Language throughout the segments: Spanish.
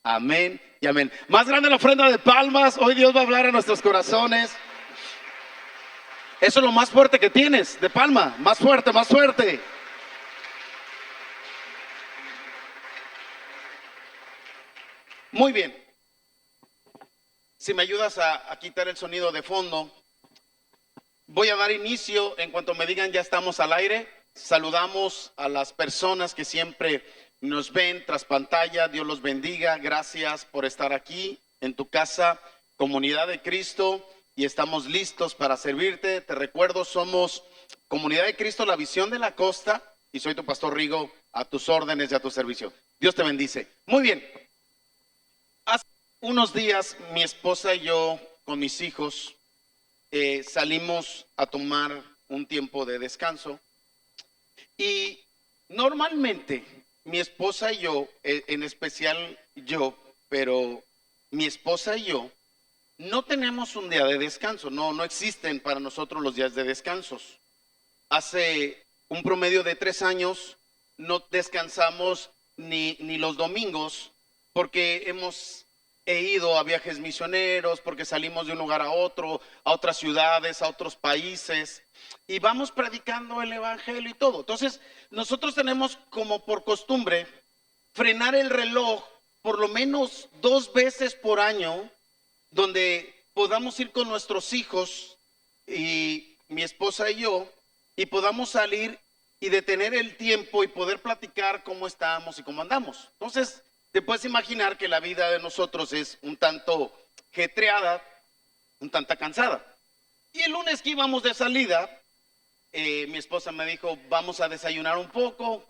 Amén y amén. Más grande la ofrenda de palmas. Hoy Dios va a hablar a nuestros corazones. Eso es lo más fuerte que tienes, de palma. Más fuerte, más fuerte. Muy bien. Si me ayudas a quitar el sonido de fondo. Voy a dar inicio en cuanto me digan ya estamos al aire. Saludamos a las personas que siempre nos ven tras pantalla. Dios los bendiga. Gracias por estar aquí en tu casa, Comunidad de Cristo, y estamos listos para servirte. Te recuerdo, somos Comunidad de Cristo, la visión de la costa, y soy tu pastor Rigo, a tus órdenes y a tu servicio. Dios te bendice. Muy bien. Hace unos días mi esposa y yo con mis hijos salimos a tomar un tiempo de descanso y normalmente mi esposa y yo, en especial yo, pero mi esposa y yo no tenemos un día de descanso, no existen para nosotros los días de descansos. Hace un promedio de 3 años no descansamos ni los domingos porque he ido a viajes misioneros, porque salimos de un lugar a otro, a otras ciudades, a otros países, y vamos predicando el evangelio y todo. Entonces, nosotros tenemos como por costumbre frenar el reloj por lo menos 2 veces por año, donde podamos ir con nuestros hijos y mi esposa y yo, y podamos salir y detener el tiempo y poder platicar cómo estamos y cómo andamos. Entonces, te puedes imaginar que la vida de nosotros es un tanto jetreada, un tanto cansada. Y el lunes que íbamos de salida, mi esposa me dijo, vamos a desayunar un poco,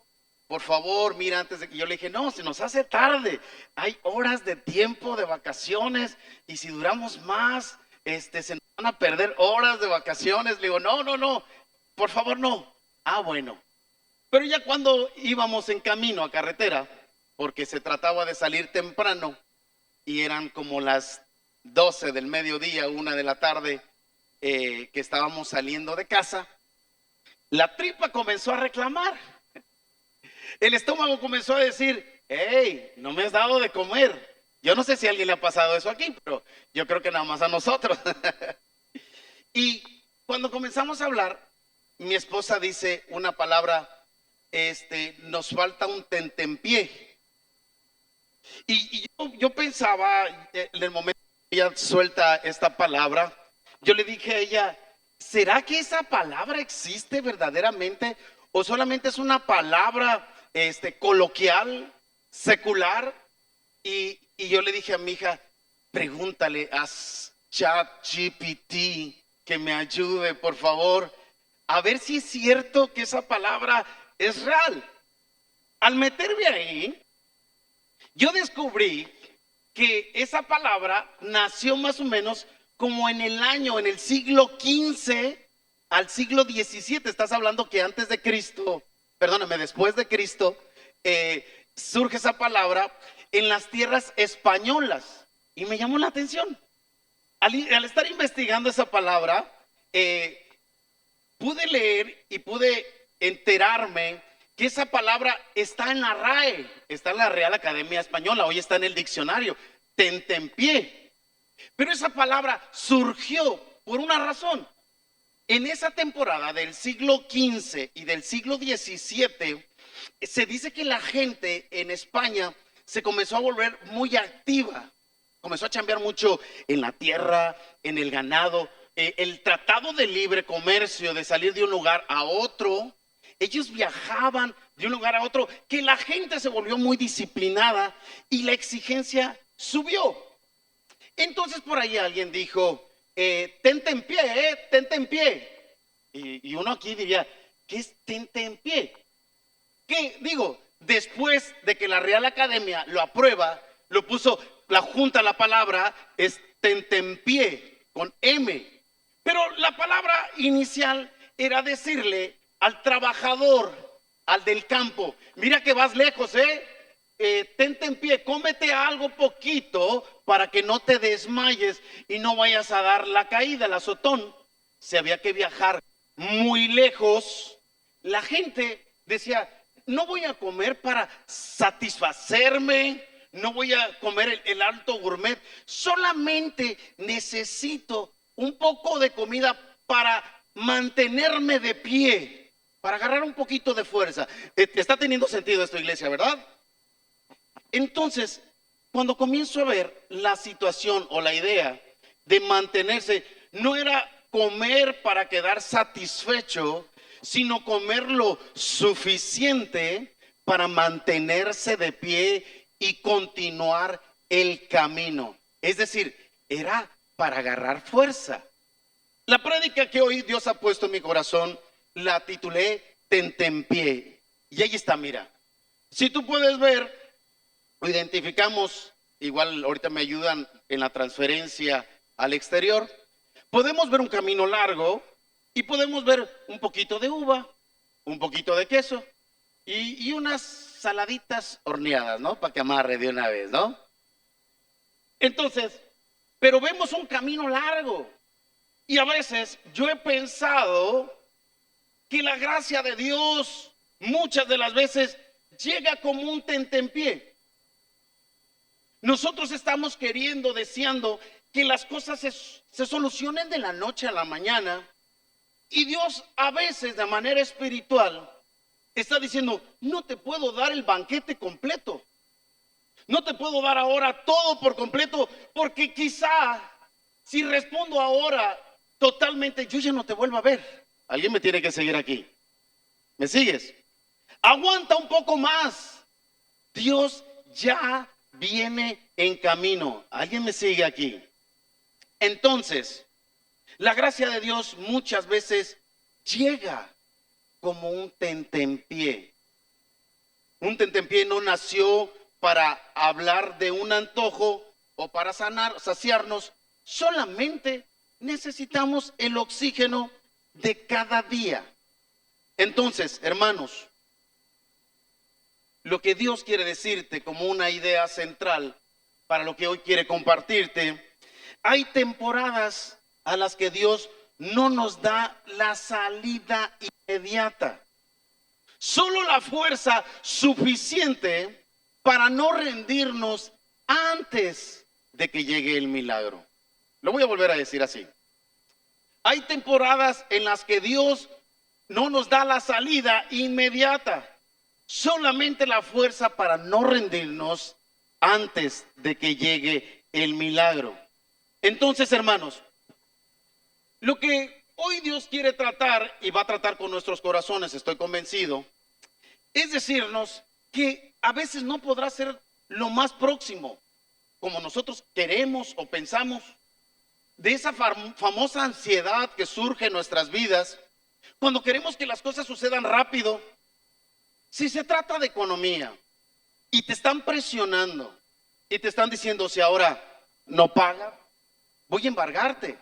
por favor, mira, antes de que yo le dije, no, se nos hace tarde, hay horas de tiempo de vacaciones, y si duramos más, se nos van a perder horas de vacaciones. Le digo, no, por favor, no. Ah, bueno. Pero ya cuando íbamos en camino a carretera, porque se trataba de salir temprano y eran como las 12 del mediodía, 1 de la tarde, que estábamos saliendo de casa, la tripa comenzó a reclamar. El estómago comenzó a decir, hey, no me has dado de comer. Yo no sé si a alguien le ha pasado eso aquí, pero yo creo que nada más a nosotros. Y cuando comenzamos a hablar, mi esposa dice una palabra, nos falta un tentempié. Y yo pensaba, en el momento que ella suelta esta palabra, yo le dije a ella, ¿será que esa palabra existe verdaderamente o solamente es una palabra coloquial, secular? Y yo le dije a mi hija, pregúntale a ChatGPT que me ayude, por favor, a ver si es cierto que esa palabra es real. Al meterme ahí, yo descubrí que esa palabra nació más o menos como en el siglo XV al siglo XVII. Estás hablando que antes de Cristo, perdóname, después de Cristo, surge esa palabra en las tierras españolas. Y me llamó la atención. Al estar investigando esa palabra, pude leer y pude enterarme que esa palabra está en la RAE, está en la Real Academia Española, hoy está en el diccionario, tentempié. Pero esa palabra surgió por una razón. En esa temporada del siglo XV y del siglo XVII, se dice que la gente en España se comenzó a volver muy activa, comenzó a chambear mucho en la tierra, en el ganado. El tratado de libre comercio, de salir de un lugar a otro, ellos viajaban de un lugar a otro, que la gente se volvió muy disciplinada y la exigencia subió. Entonces por ahí alguien dijo, tente en pie, tente en pie. Y uno aquí diría, ¿qué es tente en pie? ¿Qué? Digo, después de que la Real Academia lo aprueba, lo puso, la junta la palabra, es tente en pie, con M. Pero la palabra inicial era decirle al trabajador, al del campo, mira que vas lejos, tente en pie, cómete algo poquito para que no te desmayes y no vayas a dar la caída, el azotón. Se había que viajar muy lejos. La gente decía, no voy a comer para satisfacerme, no voy a comer el alto gourmet, solamente necesito un poco de comida para mantenerme de pie, para agarrar un poquito de fuerza. Está teniendo sentido esto, iglesia, ¿verdad? Entonces, cuando comienzo a ver la situación o la idea de mantenerse, no era comer para quedar satisfecho, sino comer lo suficiente para mantenerse de pie y continuar el camino. Es decir, era para agarrar fuerza. La prédica que hoy Dios ha puesto en mi corazón la titulé Tentempié. Y ahí está, mira. Si tú puedes ver, lo identificamos, igual ahorita me ayudan en la transferencia al exterior. Podemos ver un camino largo y podemos ver un poquito de uva, un poquito de queso y unas saladitas horneadas, ¿no? Para que amarre de una vez, ¿no? Entonces, pero vemos un camino largo y a veces yo he pensado que la gracia de Dios muchas de las veces llega como un tentempié. Nosotros estamos queriendo, deseando que las cosas se solucionen de la noche a la mañana. Y Dios a veces de manera espiritual está diciendo, no te puedo dar el banquete completo. No te puedo dar ahora todo por completo, porque quizá si respondo ahora totalmente, yo ya no te vuelvo a ver. Alguien me tiene que seguir aquí. ¿Me sigues? Aguanta un poco más. Dios ya viene en camino. ¿Alguien me sigue aquí? Entonces, la gracia de Dios muchas veces llega como un tentempié. Un tentempié no nació para hablar de un antojo o para saciarnos. Solamente necesitamos el oxígeno de cada día. Entonces, hermanos, lo que Dios quiere decirte como una idea central para lo que hoy quiere compartirte, hay temporadas a las que Dios no nos da la salida inmediata. Solo la fuerza suficiente para no rendirnos antes de que llegue el milagro. Lo voy a volver a decir así. Hay temporadas en las que Dios no nos da la salida inmediata. Solamente la fuerza para no rendirnos antes de que llegue el milagro. Entonces, hermanos, lo que hoy Dios quiere tratar y va a tratar con nuestros corazones, estoy convencido, es decirnos que a veces no podrá ser lo más próximo como nosotros queremos o pensamos. De esa famosa ansiedad que surge en nuestras vidas cuando queremos que las cosas sucedan rápido. Si se trata de economía y te están presionando y te están diciendo, si ahora no paga, voy a embargarte.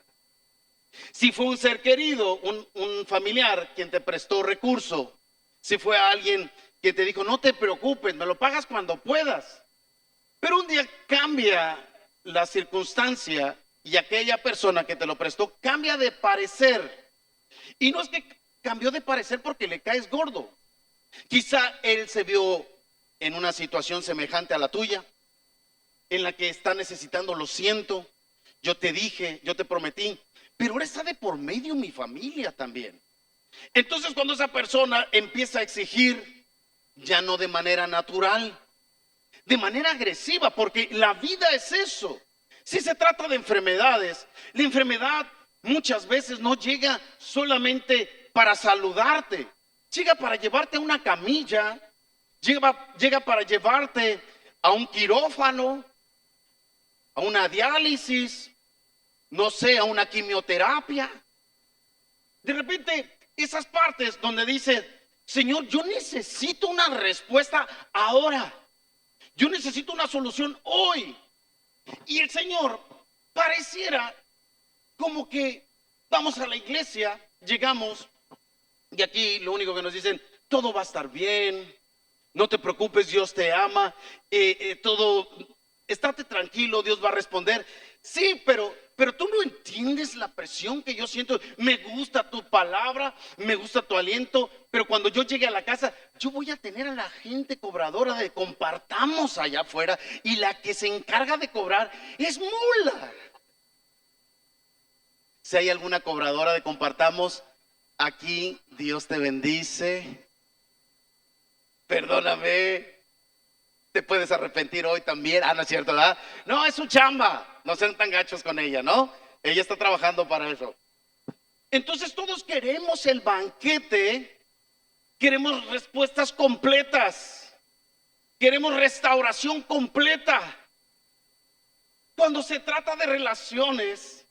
Si fue un ser querido, un familiar quien te prestó recurso, si fue alguien que te dijo, no te preocupes, me lo pagas cuando puedas. Pero un día cambia la circunstancia y aquella persona que te lo prestó cambia de parecer. Y no es que cambió de parecer porque le caes gordo. Quizá él se vio en una situación semejante a la tuya, en la que está necesitando, lo siento, yo te dije, yo te prometí, pero ahora está de por medio mi familia también. Entonces cuando esa persona empieza a exigir, ya no de manera natural, de manera agresiva, porque la vida es eso. Si se trata de enfermedades, la enfermedad muchas veces no llega solamente para saludarte, llega para llevarte a una camilla, llega para llevarte a un quirófano, a una diálisis, no sé, a una quimioterapia. De repente, esas partes donde dice, Señor, yo necesito una respuesta ahora. Yo necesito una solución hoy. Y el Señor pareciera como que vamos a la iglesia, llegamos y aquí lo único que nos dicen, todo va a estar bien, no te preocupes, Dios te ama, todo estate tranquilo, Dios va a responder. Sí, pero tú no entiendes la presión que yo siento. Me gusta tu palabra, me gusta tu aliento, pero cuando yo llegue a la casa, yo voy a tener a la gente cobradora de compartamos allá afuera, y la que se encarga de cobrar es Mula. Si hay alguna cobradora de compartamos aquí, Dios te bendice. Perdóname. Te puedes arrepentir hoy también. No es cierto, ¿verdad? No, es su chamba. No sean tan gachos con ella, ¿no? Ella está trabajando para eso. Entonces todos queremos el banquete. Queremos respuestas completas. Queremos restauración completa. Cuando se trata de relaciones,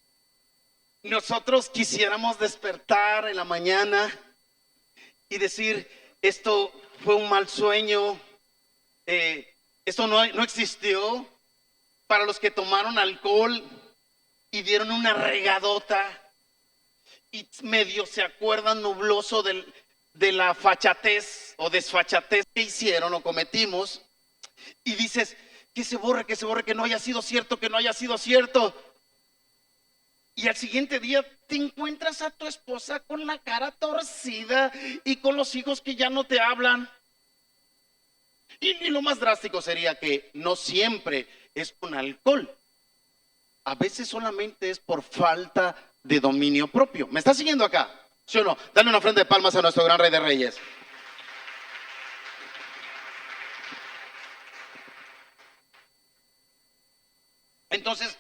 nosotros quisiéramos despertar en la mañana y decir, esto fue un mal sueño, esto no existió. Para los que tomaron alcohol y dieron una regadota y medio se acuerdan nubloso de la fachatez o desfachatez que hicieron o cometimos, y dices, que se borre, que no haya sido cierto, que no haya sido cierto. Y al siguiente día te encuentras a tu esposa con la cara torcida y con los hijos que ya no te hablan. Y lo más drástico sería que no siempre es con alcohol. A veces solamente es por falta de dominio propio. ¿Me está siguiendo acá? ¿Sí o no? Dale una ofrenda de palmas a nuestro gran Rey de Reyes. Entonces,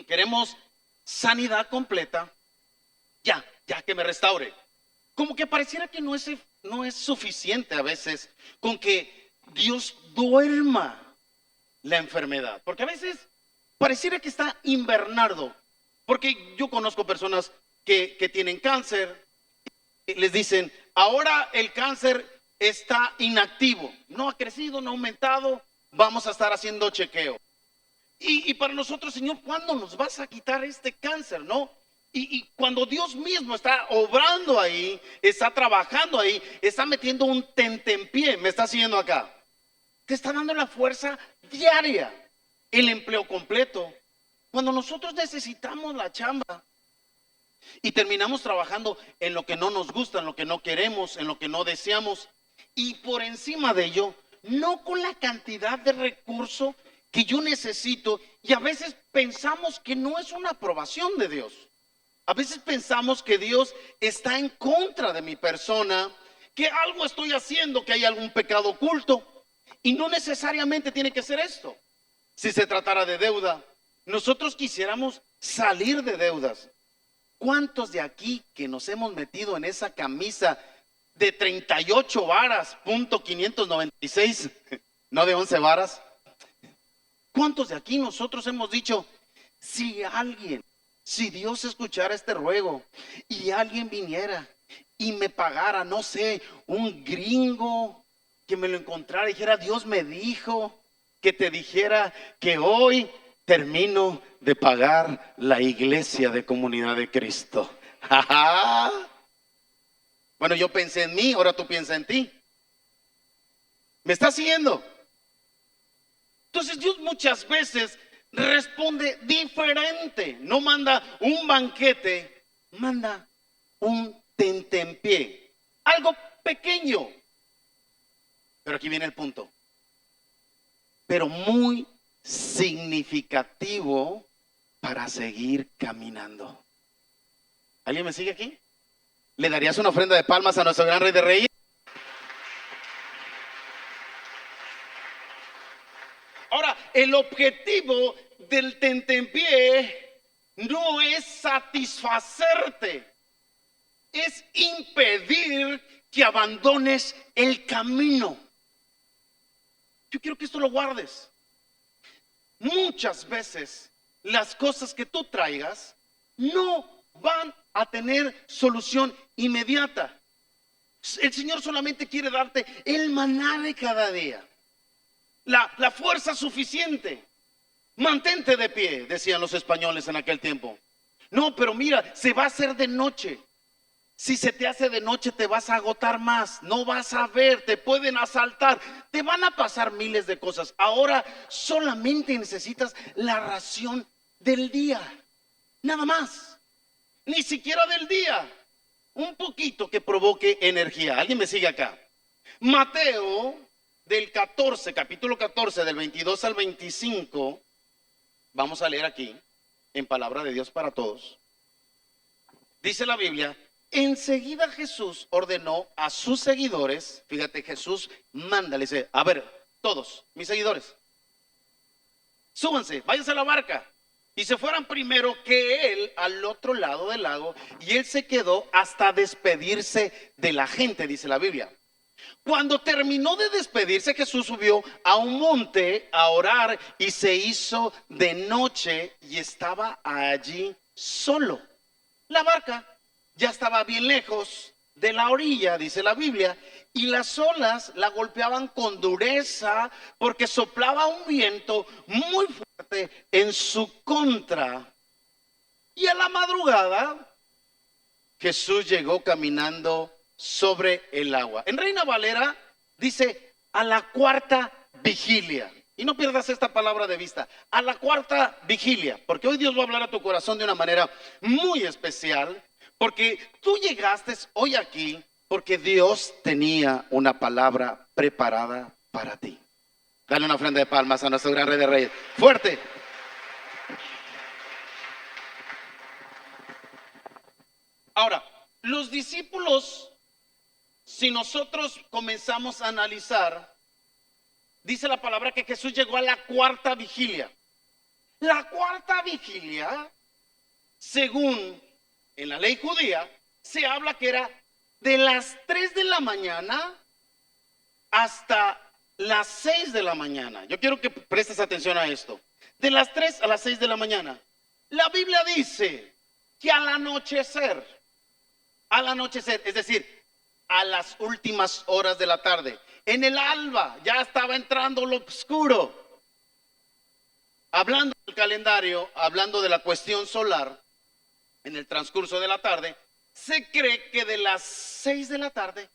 queremos sanidad completa. Ya que me restaure. Como que pareciera que no es suficiente a veces con que Dios duerma la enfermedad. Porque a veces pareciera que está invernado. Porque yo conozco personas que tienen cáncer. Les dicen, ahora el cáncer está inactivo. No ha crecido, no ha aumentado. Vamos a estar haciendo chequeo. Y para nosotros, Señor, ¿cuándo nos vas a quitar este cáncer? ¿No? Y cuando Dios mismo está obrando ahí, está trabajando ahí, está metiendo un tentempié, me está siguiendo acá. Te está dando la fuerza diaria, el empleo completo. Cuando nosotros necesitamos la chamba y terminamos trabajando en lo que no nos gusta, en lo que no queremos, en lo que no deseamos, y por encima de ello, no con la cantidad de recursos que yo necesito, y a veces pensamos que no es una aprobación de Dios. A veces pensamos que Dios está en contra de mi persona, que algo estoy haciendo, que hay algún pecado oculto, y no necesariamente tiene que ser esto. Si se tratara de deuda, nosotros quisiéramos salir de deudas. ¿Cuántos de aquí que nos hemos metido en esa camisa de 38 varas, punto 596, no de 11 varas? ¿Cuántos de aquí nosotros hemos dicho, si Dios escuchara este ruego y alguien viniera y me pagara, no sé, un gringo que me lo encontrara y dijera, Dios me dijo que te dijera que hoy termino de pagar la iglesia de Comunidad de Cristo? Bueno, yo pensé en mí, ahora tú piensas en ti. ¿Me estás siguiendo? Entonces Dios muchas veces responde diferente. No manda un banquete, manda un tentempié. Algo pequeño. Pero aquí viene el punto. Pero muy significativo para seguir caminando. ¿Alguien me sigue aquí? ¿Le darías una ofrenda de palmas a nuestro gran Rey de Reyes? Ahora, el objetivo del tentempié no es satisfacerte, es impedir que abandones el camino. Yo quiero que esto lo guardes. Muchas veces las cosas que tú traigas no van a tener solución inmediata. El Señor solamente quiere darte el maná de cada día. La fuerza suficiente. Mantente de pie, decían los españoles en aquel tiempo. No, pero mira, se va a hacer de noche. Si se te hace de noche te vas a agotar más, no vas a ver, te pueden asaltar, te van a pasar miles de cosas. Ahora solamente necesitas la ración del día, nada más, ni siquiera del día, un poquito que provoque energía. ¿Alguien me sigue acá? Mateo del 14, capítulo 14, del 22 al 25, vamos a leer aquí, en palabra de Dios para todos. Dice la Biblia: enseguida Jesús ordenó a sus seguidores, fíjate, Jesús manda, le dice: a ver, todos mis seguidores, súbanse, váyanse a la barca. Y se fueran primero que él al otro lado del lago, y él se quedó hasta despedirse de la gente, dice la Biblia. Cuando terminó de despedirse, Jesús subió a un monte a orar, y se hizo de noche y estaba allí solo. La barca ya estaba bien lejos de la orilla, dice la Biblia, y las olas la golpeaban con dureza porque soplaba un viento muy fuerte en su contra. Y a la madrugada Jesús llegó caminando sobre el agua. En Reina Valera dice: a la cuarta vigilia. Y no pierdas esta palabra de vista, a la cuarta vigilia, porque hoy Dios va a hablar a tu corazón de una manera muy especial, porque tú llegaste hoy aquí porque Dios tenía una palabra preparada para ti. Dale una ofrenda de palmas a nuestro gran Rey de Reyes. Fuerte. Ahora, los discípulos, si nosotros comenzamos a analizar, dice la palabra que Jesús llegó a la cuarta vigilia. La cuarta vigilia, según en la ley judía, se habla que era de las 3 de la mañana hasta las 6 de la mañana. Yo quiero que prestes atención a esto. De las 3 a las 6 de la mañana. La Biblia dice que al anochecer, es decir, a las últimas horas de la tarde, en el alba, ya estaba entrando lo oscuro. Hablando del calendario, hablando de la cuestión solar, en el transcurso de la tarde, se cree que de las 6 de la tarde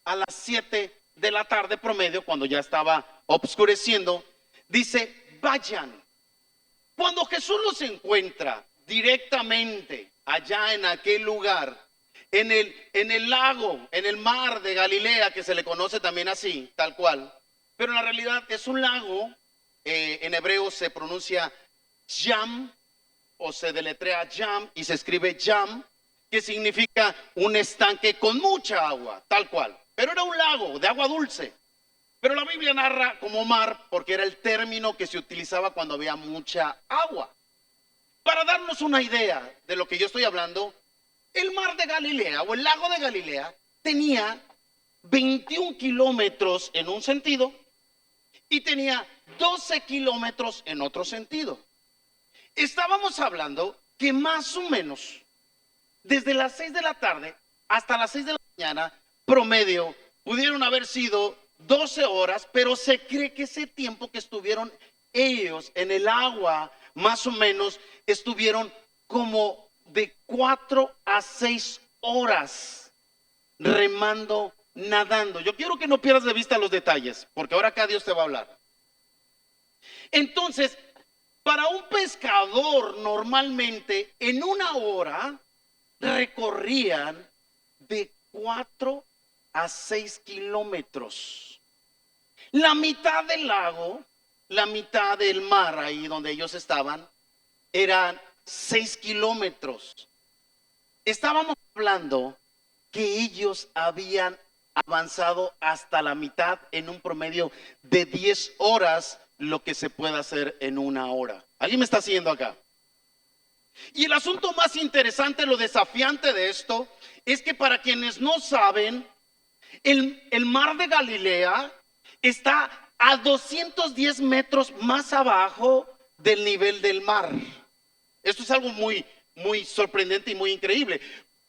a las 7 de la tarde promedio, cuando ya estaba oscureciendo, dice: vayan. Cuando Jesús los encuentra directamente allá en aquel lugar, en el lago, en el mar de Galilea, que se le conoce también así, tal cual, pero en la realidad es un lago, en hebreo se pronuncia Yam, o se deletrea Yam y se escribe Yam, que significa un estanque con mucha agua, tal cual. Pero era un lago de agua dulce. Pero la Biblia narra como mar porque era el término que se utilizaba cuando había mucha agua. Para darnos una idea de lo que yo estoy hablando, el mar de Galilea o el lago de Galilea tenía 21 kilómetros en un sentido y tenía 12 kilómetros en otro sentido. Estábamos hablando que más o menos desde las 6 de la tarde hasta las 6 de la mañana promedio pudieron haber sido 12 horas, pero se cree que ese tiempo que estuvieron ellos en el agua, más o menos estuvieron como de 4 a 6 horas remando, nadando. Yo quiero que no pierdas de vista los detalles, porque ahora acá Dios te va a hablar. Entonces, para un pescador normalmente en una hora recorrían de 4 a 6 kilómetros. La mitad del lago, la mitad del mar ahí donde ellos estaban, eran 6 kilómetros. Estábamos hablando que ellos habían avanzado hasta la mitad en un promedio de 10 horas, lo que se puede hacer en una hora. ¿Alguien me está siguiendo acá? Y el asunto más interesante, lo desafiante de esto, es que para quienes no saben, el mar de Galilea está a 210 metros más abajo del nivel del mar. Esto es algo muy, muy sorprendente y muy increíble.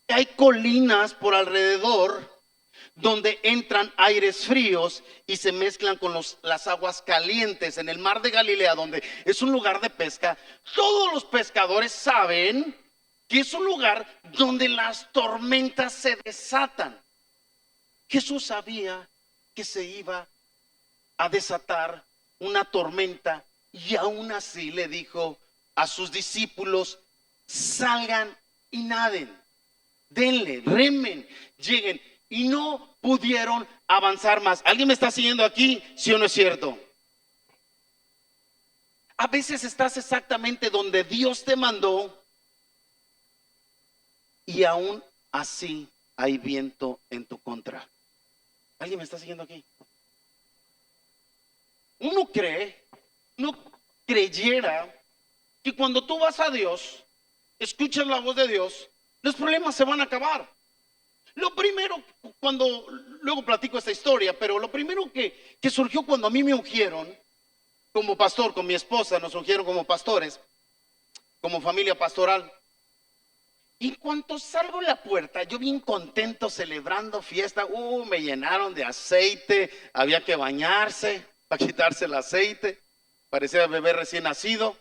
Hay colinas por alrededor donde entran aires fríos y se mezclan con las aguas calientes en el mar de Galilea, donde es un lugar de pesca. Todos los pescadores saben que es un lugar donde las tormentas se desatan. Jesús sabía que se iba a desatar una tormenta y aún así le dijo a sus discípulos: salgan y naden, denle, remen, lleguen. Y no pudieron avanzar más. ¿Alguien me está siguiendo aquí? ¿Sí o no es cierto? A veces estás exactamente donde Dios te mandó y aún así hay viento en tu contra. ¿Alguien me está siguiendo aquí? Uno creyera que cuando tú vas a Dios, escuchas la voz de Dios, los problemas se van a acabar. Lo primero, luego platico esta historia, pero lo primero que surgió cuando a mí me ungieron como pastor, con mi esposa, nos ungieron como pastores, como familia pastoral. Y en cuanto salgo a la puerta, yo bien contento, celebrando fiesta, me llenaron de aceite, había que bañarse para quitarse el aceite, parecía bebé recién nacido.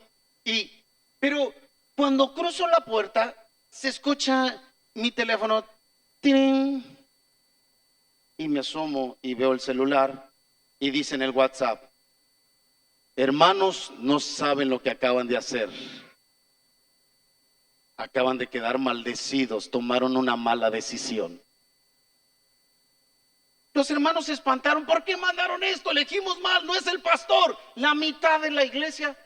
Pero cuando cruzo la puerta, se escucha mi teléfono, ¡ting! Y me asomo y veo el celular y dice en el WhatsApp: hermanos, no saben lo que acaban de hacer. Acaban de quedar maldecidos, tomaron una mala decisión. Los hermanos se espantaron. ¿Por qué mandaron esto? Elegimos mal, no es el pastor. La mitad de la iglesia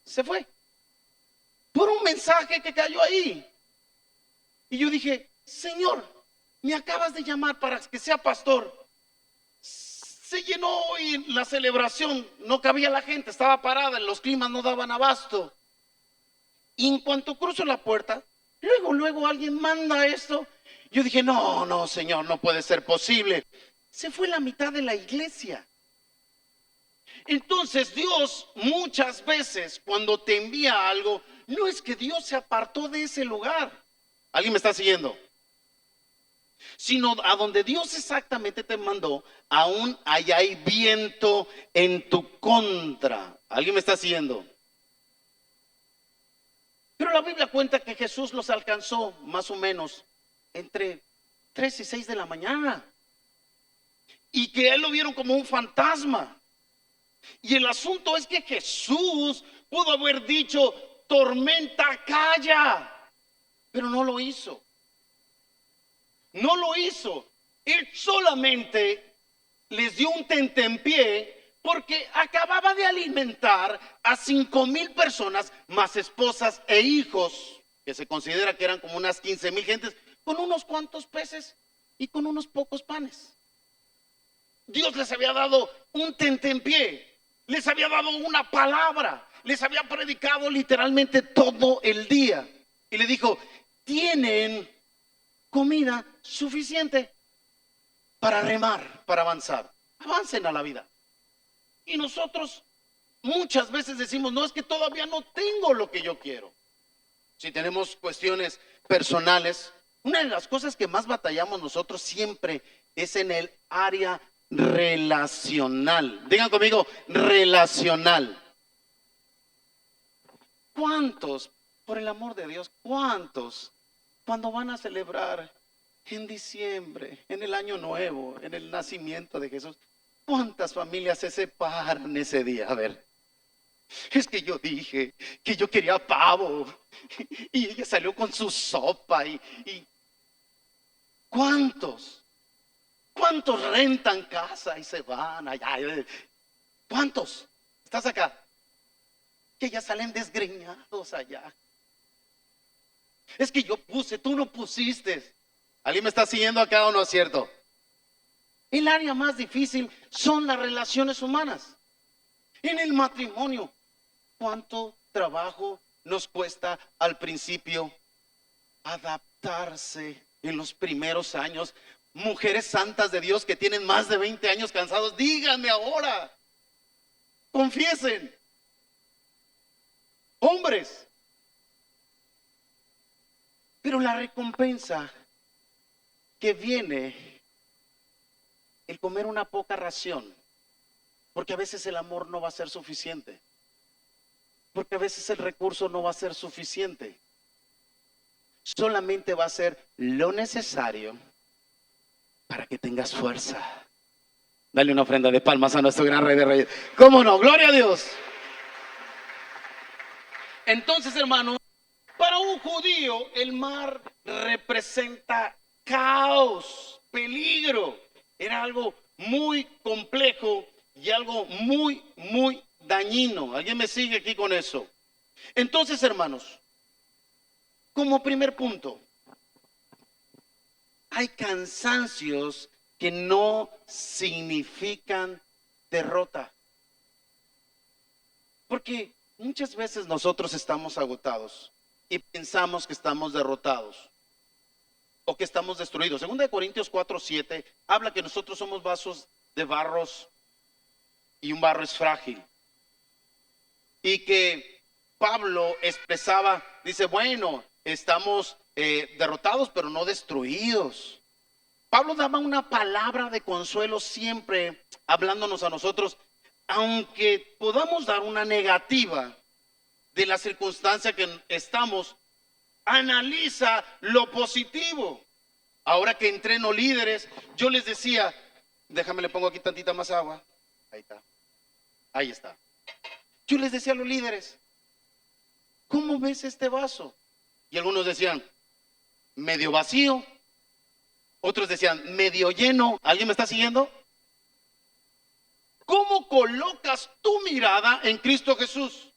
se fue por un mensaje que cayó ahí. Y yo dije: Señor, me acabas de llamar para que sea pastor. Se llenó hoy la celebración, no cabía la gente, estaba parada, los climas no daban abasto. Y en cuanto cruzo la puerta, luego alguien manda esto. Yo dije: no, Señor, no puede ser posible. Se fue la mitad de la iglesia. Entonces Dios muchas veces cuando te envía algo, no es que Dios se apartó de ese lugar. ¿Alguien me está siguiendo? Sino a donde Dios exactamente te mandó, aún allá hay viento en tu contra. ¿Alguien me está siguiendo? Pero la Biblia cuenta que Jesús los alcanzó más o menos entre 3 y 6 de la mañana. Y que él lo vieron como un fantasma. Y el asunto es que Jesús pudo haber dicho: tormenta, calla. Pero no lo hizo. No lo hizo. Él solamente les dio un tentempié porque acababa de alimentar a 5,000 personas, más esposas e hijos, que se considera que eran como unas 15,000 gentes, con unos cuantos peces y con unos pocos panes. Dios les había dado un tentempié, les había dado una palabra, les había predicado literalmente todo el día. Y le dijo: tienen comida suficiente para remar, para avanzar. Avancen a la vida. Y nosotros muchas veces decimos: no, es que todavía no tengo lo que yo quiero. Si tenemos cuestiones personales, una de las cosas que más batallamos nosotros siempre es en el área relacional. Digan conmigo: relacional. ¿Cuántos, por el amor de Dios, cuántos, cuando van a celebrar en diciembre, en el año nuevo, en el nacimiento de Jesús, cuántas familias se separan ese día? A ver, es que yo dije que yo quería pavo y ella salió con su sopa y ¿cuántos rentan casa y se van allá? ¿Cuántos? ¿Estás acá? Que ya salen desgreñados allá. Es que yo puse, tú no pusiste. ¿Alguien me está siguiendo acá o no es cierto? El área más difícil son las relaciones humanas. En el matrimonio, ¿cuánto trabajo nos cuesta al principio adaptarse en los primeros años? Mujeres santas de Dios que tienen más de 20 años cansados, díganme ahora, confiesen. Hombres, pero la recompensa que viene, el comer una poca ración, porque a veces el amor no va a ser suficiente, porque a veces el recurso no va a ser suficiente. solamente va a ser lo necesario para que tengas fuerza. Dale una ofrenda de palmas a nuestro gran Rey de Reyes. ¿Cómo no? Gloria a Dios. Entonces, hermanos, para un judío el mar representa caos, peligro. Era algo muy complejo y algo muy dañino. ¿Alguien me sigue aquí con eso? Entonces, hermanos, como primer punto, hay cansancios que no significan derrota. Porque muchas veces nosotros estamos agotados y pensamos que estamos derrotados o que estamos destruidos. Segunda de Corintios 4:7 habla que nosotros somos vasos de barros y un barro es frágil. Y que Pablo expresaba, dice, bueno, estamos derrotados pero no destruidos. Pablo daba una palabra de consuelo siempre hablándonos a nosotros, aunque podamos dar una negativa de la circunstancia que estamos, analiza lo positivo. Ahora que entreno líderes, yo les decía, déjame le pongo aquí tantita más agua. Ahí está. Ahí está. Yo les decía a los líderes, ¿cómo ves este vaso? Y algunos decían, medio vacío. Otros decían, medio lleno. ¿Alguien me está siguiendo? ¿Cómo colocas tu mirada en Cristo Jesús?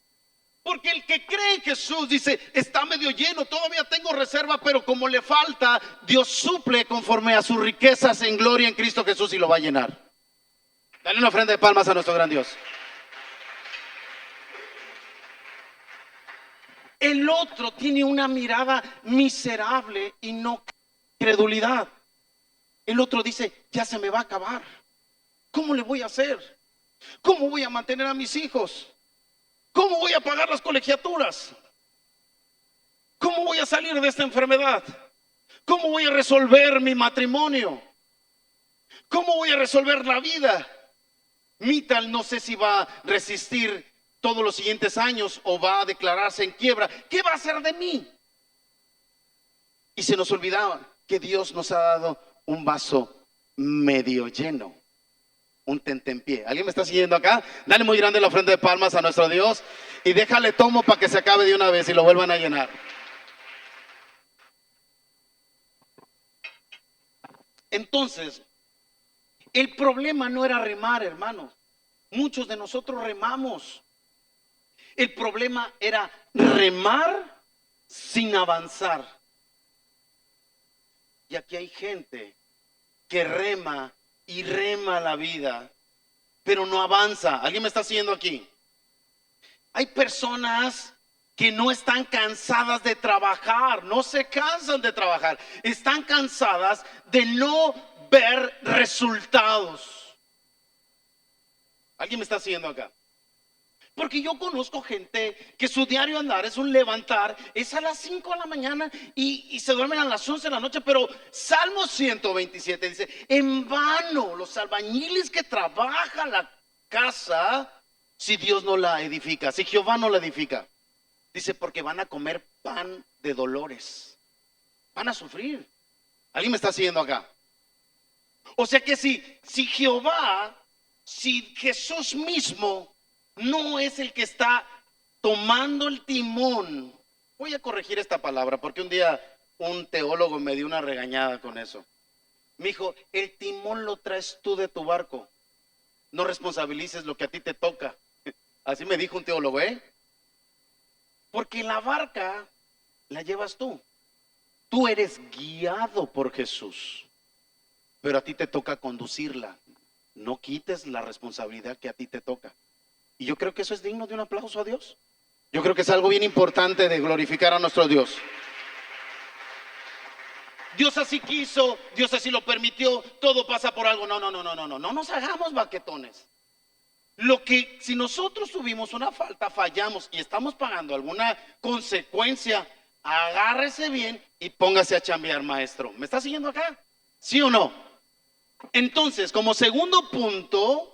Porque el que cree en Jesús dice, está medio lleno, todavía tengo reserva, pero como le falta, Dios suple conforme a sus riquezas en gloria en Cristo Jesús y lo va a llenar. Dale una ofrenda de palmas a nuestro gran Dios. El otro tiene una mirada miserable y no credulidad. El otro dice, ya se me va a acabar. ¿Cómo le voy a hacer? ¿Cómo voy a mantener a mis hijos? ¿Cómo voy a pagar las colegiaturas? ¿Cómo voy a salir de esta enfermedad? ¿Cómo voy a resolver mi matrimonio? ¿Cómo voy a resolver la vida? Mital no sé si va a resistir todos los siguientes años o va a declararse en quiebra. ¿Qué va a hacer de mí? Y se nos olvidaba que Dios nos ha dado un vaso medio lleno, un tentempié. ¿Alguien me está siguiendo acá? Dale muy grande la ofrenda de palmas a nuestro Dios y déjale tomo para que se acabe de una vez y lo vuelvan a llenar. Entonces, el problema no era remar, hermanos. Muchos de nosotros remamos. El problema era remar sin avanzar. Y aquí hay gente que rema y rema la vida, pero no avanza. ¿Alguien me está siguiendo aquí? Hay personas que no están cansadas de trabajar, no se cansan de trabajar, están cansadas de no ver resultados. ¿Alguien me está siguiendo acá? Porque yo conozco gente que su diario andar es un levantar, es a las 5 de la mañana y se duermen a las 11 de la noche, pero Salmo 127 dice, en vano los albañiles que trabajan la casa, si Dios no la edifica, si Jehová no la edifica. Dice, porque van a comer pan de dolores, van a sufrir. ¿Alguien me está siguiendo acá? O sea que si Jehová, si Jesús mismo no es el que está tomando el timón. Voy a corregir esta palabra porque un día un teólogo me dio una regañada con eso. Me dijo, el timón lo traes tú de tu barco. No responsabilices lo que a ti te toca. Así me dijo un teólogo, ¿eh? Porque la barca la llevas tú. Tú eres guiado por Jesús, pero a ti te toca conducirla. No quites la responsabilidad que a ti te toca. Y yo creo que eso es digno de un aplauso a Dios. Yo creo que es algo bien importante de glorificar a nuestro Dios. Dios así quiso, Dios así lo permitió, todo pasa por algo. No nos hagamos baquetones. Lo que si nosotros tuvimos una falta, fallamos y estamos pagando alguna consecuencia, agárrese bien y póngase a chambear, maestro. ¿Me está siguiendo acá? ¿Sí o no? Entonces, como segundo punto,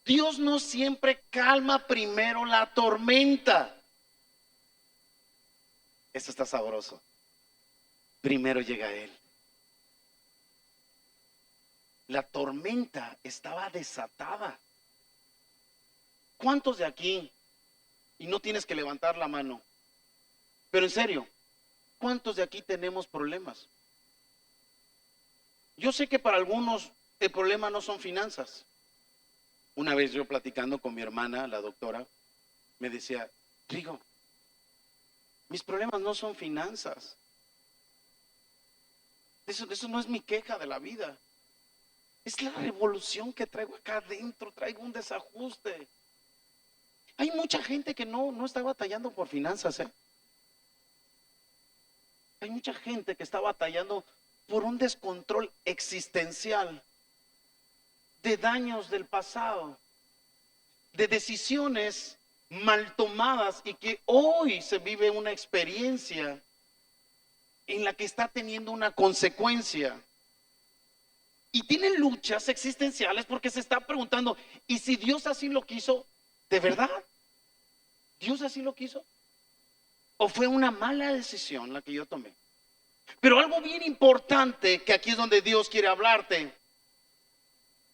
Dios no siempre calma primero la tormenta. Esto está sabroso. primero llega Él. La tormenta estaba desatada. ¿Cuántos de aquí, y no tienes que levantar la mano, pero en serio, cuántos de aquí tenemos problemas? Yo sé que para algunos el problema no son finanzas. Una vez yo platicando con mi hermana, la doctora, me decía, Rigo, mis problemas no son finanzas. Eso no es mi queja de la vida. Es la revolución que traigo acá adentro, traigo un desajuste. Hay mucha gente que no está batallando por finanzas, ¿eh? Hay mucha gente que está batallando por un descontrol existencial, de daños del pasado, de decisiones mal tomadas y que hoy se vive una experiencia en la que está teniendo una consecuencia. Y tienen luchas existenciales porque se está preguntando, ¿y si Dios así lo quiso? ¿De verdad? ¿Dios así lo quiso? ¿O fue una mala decisión la que yo tomé? Pero algo bien importante, que aquí es donde Dios quiere hablarte.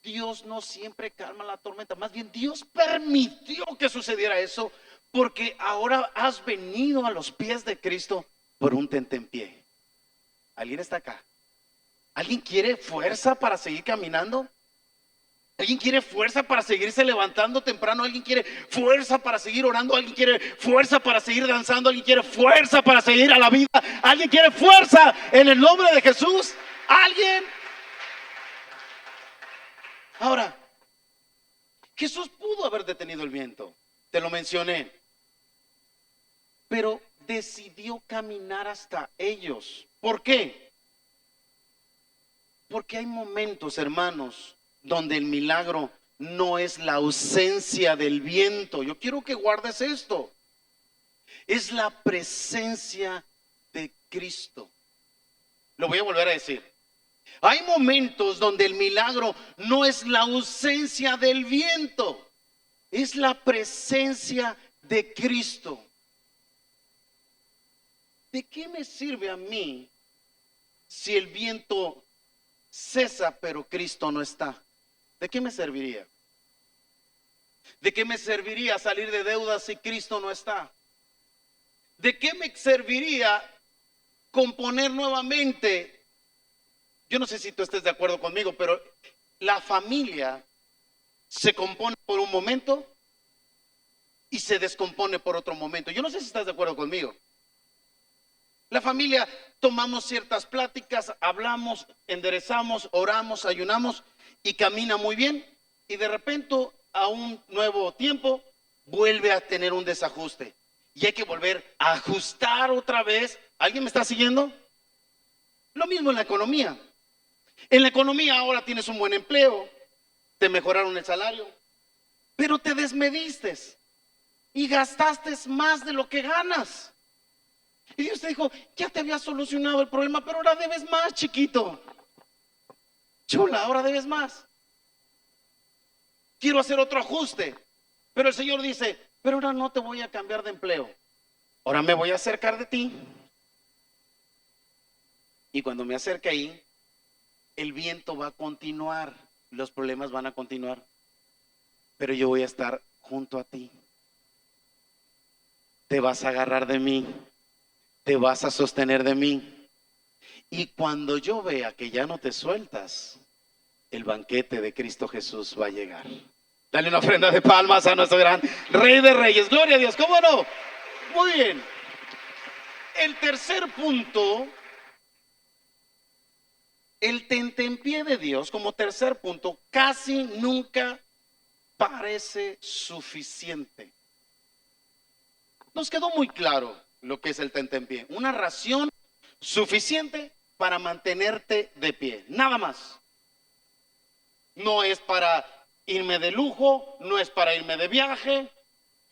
Dios no siempre calma la tormenta, más bien Dios permitió que sucediera eso, porque ahora has venido a los pies de Cristo por un tentempié. ¿Alguien está acá? ¿Alguien quiere fuerza para seguir caminando? ¿Alguien quiere fuerza para seguirse levantando temprano? ¿Alguien quiere fuerza para seguir orando? ¿Alguien quiere fuerza para seguir danzando? ¿Alguien quiere fuerza para seguir a la vida? ¿Alguien quiere fuerza en el nombre de Jesús? ¿Alguien? Ahora, Jesús pudo haber detenido el viento, te lo mencioné, pero decidió caminar hasta ellos. ¿Por qué? Porque hay momentos, hermanos, donde el milagro no es la ausencia del viento. Yo quiero que guardes esto. Es la presencia de Cristo. Lo voy a volver a decir. Hay momentos donde el milagro no es la ausencia del viento, es la presencia de Cristo. ¿De qué me sirve a mí si el viento cesa pero Cristo no está? ¿De qué me serviría? ¿De qué me serviría salir de deudas si Cristo no está? ¿De qué me serviría componer nuevamente? Yo no sé si tú estés de acuerdo conmigo, pero la familia se compone por un momento y se descompone por otro momento. Yo no sé si estás de acuerdo conmigo. La familia, tomamos ciertas pláticas, hablamos, enderezamos, oramos, ayunamos y camina muy bien. Y de repente a un nuevo tiempo vuelve a tener un desajuste. Y hay que volver a ajustar otra vez. ¿Alguien me está siguiendo? Lo mismo en la economía. En la economía ahora tienes un buen empleo, te mejoraron el salario, pero te desmediste y gastaste más de lo que ganas. Y Dios te dijo, ya te había solucionado el problema, pero ahora debes más, chiquito. Chula, ahora debes más. Quiero hacer otro ajuste. Pero el Señor dice, pero ahora no te voy a cambiar de empleo. Ahora me voy a acercar de ti. Y cuando me acerque ahí, el viento va a continuar, los problemas van a continuar, pero yo voy a estar junto a ti. Te vas a agarrar de mí, te vas a sostener de mí. Y cuando yo vea que ya no te sueltas, el banquete de Cristo Jesús va a llegar. Dale una ofrenda de palmas a nuestro gran Rey de Reyes. Gloria a Dios, ¿cómo no? Muy bien. El tercer punto, el tentempié de Dios, como tercer punto, casi nunca parece suficiente. Nos quedó muy claro lo que es el tentempié. Una ración suficiente para mantenerte de pie, nada más. No es para irme de lujo, no es para irme de viaje.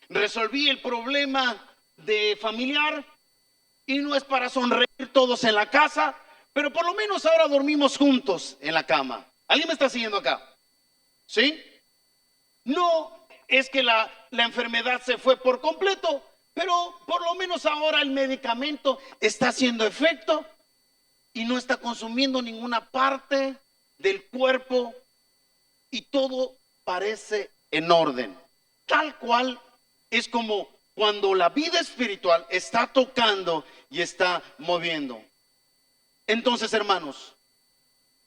Resolví el problema de familiar y no es para sonreír todos en la casa, pero por lo menos ahora dormimos juntos en la cama. ¿Alguien me está siguiendo acá? ¿Sí? No es que la enfermedad se fue por completo, pero por lo menos ahora el medicamento está haciendo efecto y no está consumiendo ninguna parte del cuerpo y todo parece en orden. Tal cual es como cuando la vida espiritual está tocando y está moviendo. Entonces, hermanos,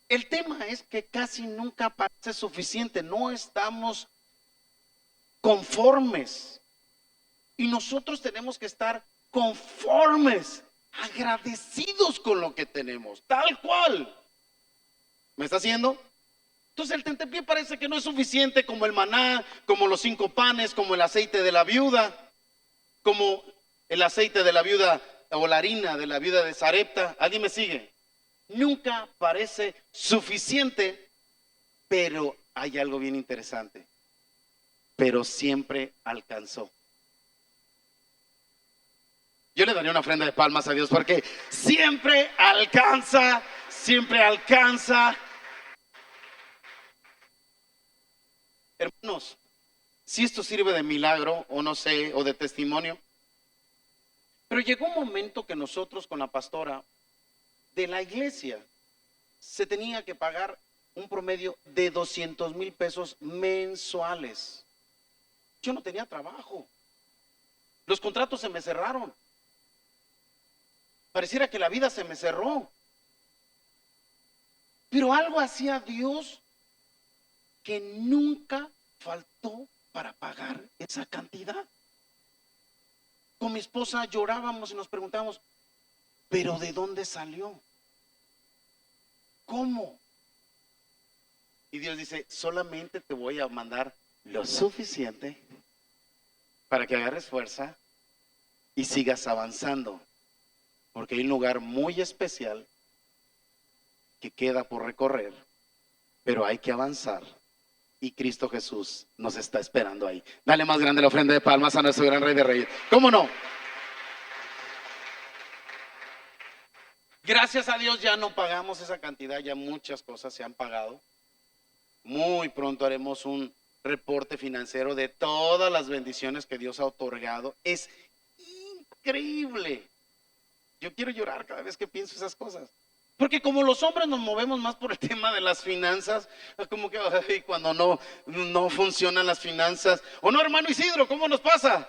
el tema es que casi nunca parece suficiente, no estamos conformes. Y nosotros tenemos que estar conformes, agradecidos con lo que tenemos, tal cual. ¿Me está haciendo? Entonces el tentempié parece que no es suficiente, como el maná, como los 5 panes, como el aceite de la viuda, como el aceite de la viuda o la harina de la viuda de Sarepta. ¿Alguien me sigue? Nunca parece suficiente, pero hay algo bien interesante. Pero siempre alcanzó. Yo le daría una ofrenda de palmas a Dios porque siempre alcanza, siempre alcanza. Hermanos, si esto sirve de milagro o no sé, o de testimonio, pero llegó un momento que nosotros con la pastora de la iglesia se tenía que pagar un promedio de 200,000 pesos mensuales. Yo no tenía trabajo. Los contratos se me cerraron. Pareciera que la vida se me cerró. Pero algo hacía Dios que nunca faltó para pagar esa cantidad. Con mi esposa llorábamos y nos preguntábamos, ¿pero de dónde salió? ¿Cómo? Y Dios dice, solamente te voy a mandar lo suficiente para que agarres fuerza y sigas avanzando. Porque hay un lugar muy especial que queda por recorrer, pero hay que avanzar. Y Cristo Jesús nos está esperando ahí. Dale más grande la ofrenda de palmas a nuestro gran Rey de Reyes. ¿Cómo no? Gracias a Dios ya no pagamos esa cantidad, ya muchas cosas se han pagado. Muy pronto haremos un reporte financiero de todas las bendiciones que Dios ha otorgado. Es increíble. Yo quiero llorar cada vez que pienso esas cosas. Porque como los hombres nos movemos más por el tema de las finanzas, como que ay, cuando no funcionan las finanzas. ¿O no, hermano Isidro? ¿Cómo nos pasa?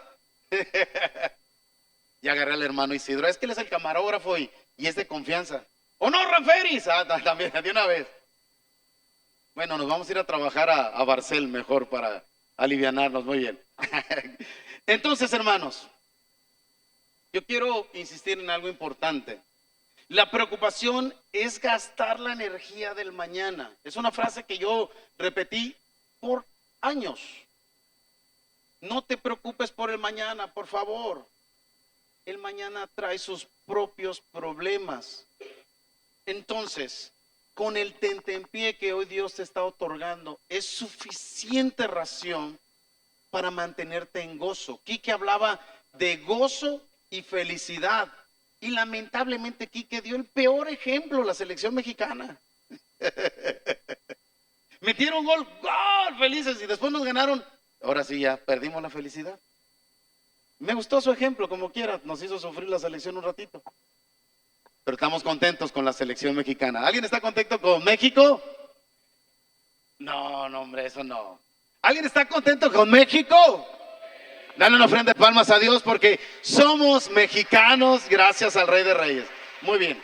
Y agarré al hermano Isidro. Es que él es el camarógrafo y es de confianza. ¿O no, Ranferis? También, de una vez. Bueno, nos vamos a ir a trabajar a Barcel mejor para alivianarnos. Muy bien. Entonces, hermanos, yo quiero insistir en algo importante. La preocupación es gastar la energía del mañana. Es una frase que yo repetí por años. No te preocupes por el mañana, por favor. El mañana trae sus propios problemas. Entonces, con el tentempié que hoy Dios te está otorgando, es suficiente ración para mantenerte en gozo. Quique hablaba de gozo y felicidad. Y lamentablemente Quique dio el peor ejemplo, la selección mexicana. Metieron gol, felices, y después nos ganaron. Ahora sí ya perdimos la felicidad. Me gustó su ejemplo, como quiera, nos hizo sufrir la selección un ratito. Pero estamos contentos con la selección mexicana. ¿Alguien está contento con México? No, hombre, eso no. ¿Alguien está contento con México? Dale una ofrenda de palmas a Dios porque somos mexicanos gracias al Rey de Reyes. Muy bien.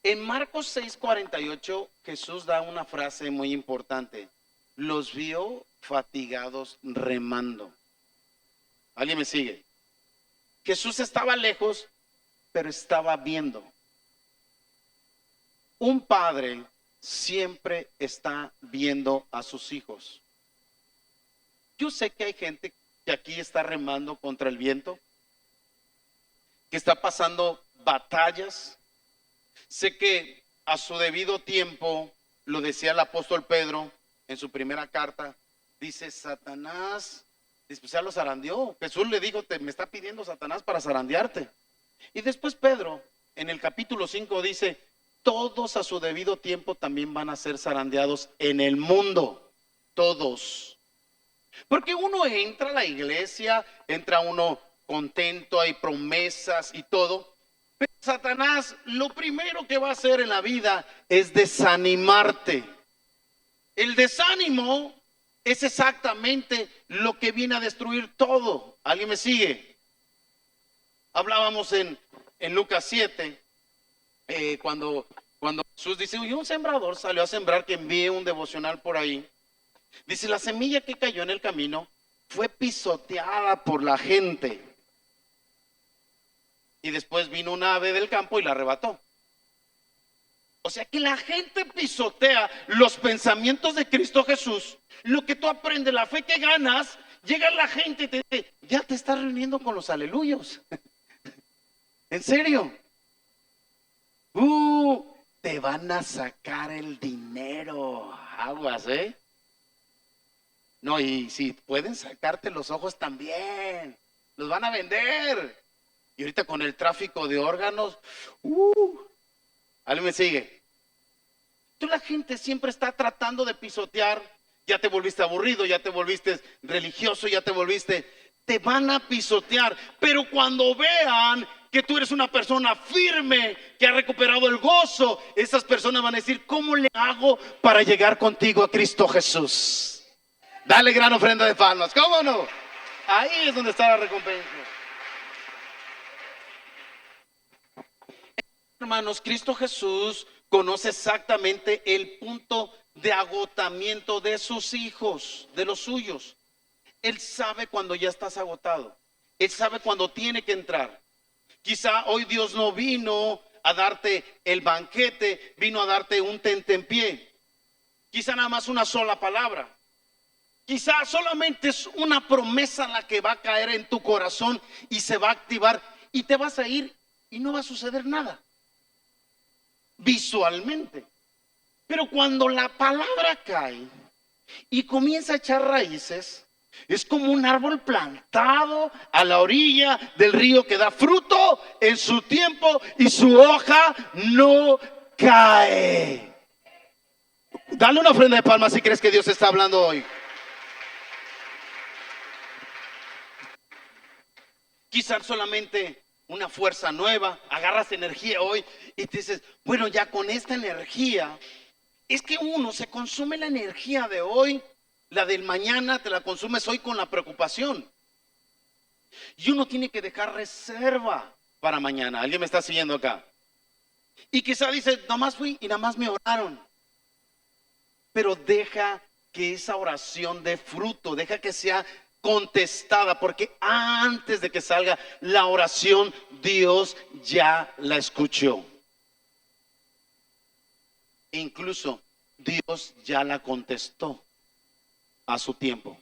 En Marcos 6:48 Jesús da una frase muy importante. Los vio fatigados remando. ¿Alguien me sigue? Jesús estaba lejos, pero estaba viendo. Un padre siempre está viendo a sus hijos. Yo sé que hay gente que aquí está remando contra el viento, que está pasando batallas. Sé que a su debido tiempo, lo decía el apóstol Pedro en su primera carta, dice Satanás, después ya lo zarandeó. Jesús le dijo, me está pidiendo Satanás para zarandearte. Y después Pedro, en el capítulo 5 dice, todos a su debido tiempo también van a ser zarandeados en el mundo. Todos. Porque uno entra a la iglesia, entra uno contento, hay promesas y todo, pero Satanás lo primero que va a hacer en la vida es desanimarte. El desánimo es exactamente lo que viene a destruir todo. ¿Alguien me sigue? Hablábamos en Lucas 7, cuando Jesús dice, y un sembrador salió a sembrar, que envíe un devocional por ahí. Dice, la semilla que cayó en el camino fue pisoteada por la gente. Y después vino un ave del campo y la arrebató. O sea que la gente pisotea los pensamientos de Cristo Jesús. Lo que tú aprendes, la fe que ganas, llega la gente y te dice, ya te estás reuniendo con los aleluyos. ¿En serio? Te van a sacar el dinero. Aguas, ¿eh? No, y si pueden sacarte los ojos también. Los van a vender. Y ahorita con el tráfico de órganos, ¿alguien me sigue? Tú, la gente siempre está tratando de pisotear. Ya te volviste aburrido, ya te volviste religioso, te van a pisotear. Pero cuando vean que tú eres una persona firme, que ha recuperado el gozo, esas personas van a decir, ¿cómo le hago para llegar contigo a Cristo Jesús? Dale gran ofrenda de palmas, ¿cómo no? Ahí es donde está la recompensa. Hermanos, Cristo Jesús conoce exactamente el punto de agotamiento de sus hijos, de los suyos. Él sabe cuando ya estás agotado. Él sabe cuando tiene que entrar. Quizá hoy Dios no vino a darte el banquete, vino a darte un tentempié. Quizá nada más una sola palabra. Quizá solamente es una promesa la que va a caer en tu corazón y se va a activar y te vas a ir y no va a suceder nada visualmente. Pero cuando la palabra cae y comienza a echar raíces, es como un árbol plantado a la orilla del río que da fruto en su tiempo y su hoja no cae. Dale una ofrenda de palmas si crees que Dios está hablando hoy. Quizás solamente una fuerza nueva, agarras energía hoy y te dices, bueno, ya con esta energía, es que uno se consume la energía de hoy, la del mañana te la consumes hoy con la preocupación. Y uno tiene que dejar reserva para mañana. ¿Alguien me está siguiendo acá? Y quizá dice, nada más fui y nada más me oraron. Pero deja que esa oración dé fruto, deja que sea contestada, porque antes de que salga la oración, Dios ya la escuchó. Incluso Dios ya la contestó a su tiempo.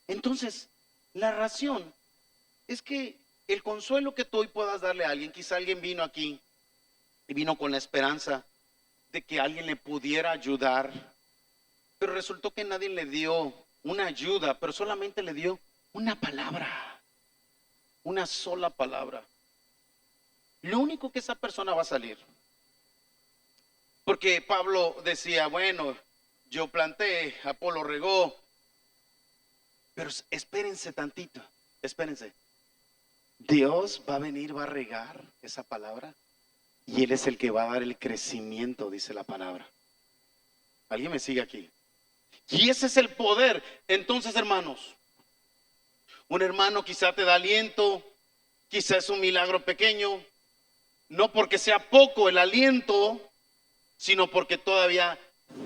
Entonces, la razón es que el consuelo que tú hoy puedas darle a alguien, quizá alguien vino aquí y vino con la esperanza de que alguien le pudiera ayudar, pero resultó que nadie le dio una ayuda, pero solamente le dio una palabra, una sola palabra. Lo único que esa persona va a salir, porque Pablo decía, bueno, yo planté, Apolo regó, pero espérense tantito, espérense. Dios va a venir, va a regar esa palabra y Él es el que va a dar el crecimiento, dice la palabra. ¿Alguien me sigue aquí? Y ese es el poder. Entonces, hermanos, un hermano quizá te da aliento, quizá es un milagro pequeño, no porque sea poco el aliento, sino porque todavía